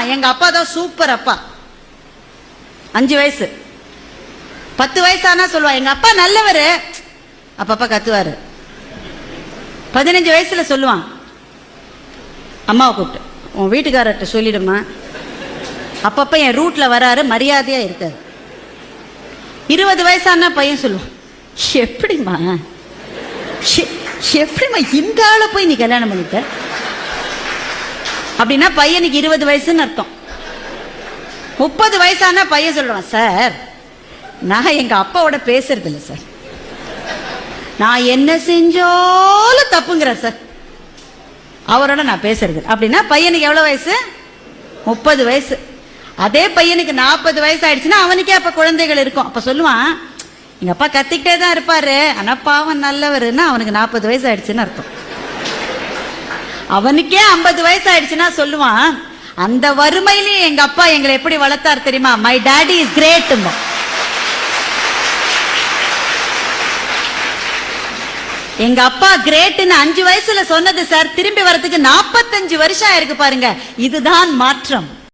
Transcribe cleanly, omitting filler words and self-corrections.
சொல்லுவான், எங்க அப்பா தான் சூப்பர் அப்பா. 5 வயசு 10 வயசானா சொல்லுவான், எங்க அப்பா நல்லவரு, அப்பப்பா கத்துவாரு. 15 வயசுல சொல்லுவான், அம்மாவை கூப்பிட்டு, உன் வீட்டுக்காரர்கிட்ட சொல்லிடுமா, அப்பப்ப என் ரூட்ல வராரு, மரியாதையா இருக்காரு. 20 வயசானா பையன் சொல்லுவான், எப்படிமா இந்த ஆளை போய் நீ கல்யாணம் பண்ணிட்ட? அப்படின்னா பையனுக்கு 20 வயசுன்னு அர்த்தம். 30 வயசானா பையன் சொல்றான், சார் நான் எங்க அப்பாவோட பேசுறது இல்லை சார், நான் என்ன செஞ்சாலும் தப்புங்கிறேன் சார், அவரோட நான் பேசுறது. அப்படின்னா பையனுக்கு எவ்வளவு வயசு? 30 வயசு. அதே பையனுக்கு 40 வயசு ஆயிடுச்சுன்னா அவனுக்கே அப்ப குழந்தைகள் இருக்கும். அப்ப சொல்லுவான், எங்க அப்பா கத்திக்கிட்டே தான் இருப்பாரு, ஆனா பாவம் நல்லவருன்னா அவனுக்கு 40 வயசு ஆயிடுச்சுன்னு அர்த்தம். அவனுக்கே 50 வயசு ஆயிடுச்சுன்னா சொல்லுவான், அந்த வறுமையிலேயே எங்க அப்பா எங்களை எப்படி வளர்த்தார் தெரியுமா, மை டாடி இஸ் கிரேட். எங்க அப்பா கிரேட்னு 5 வயசுல சொன்னது சார், திரும்பி வரதுக்கு 45 வருஷம் ஆயிருக்கு பாருங்க. இதுதான் மாற்றம்.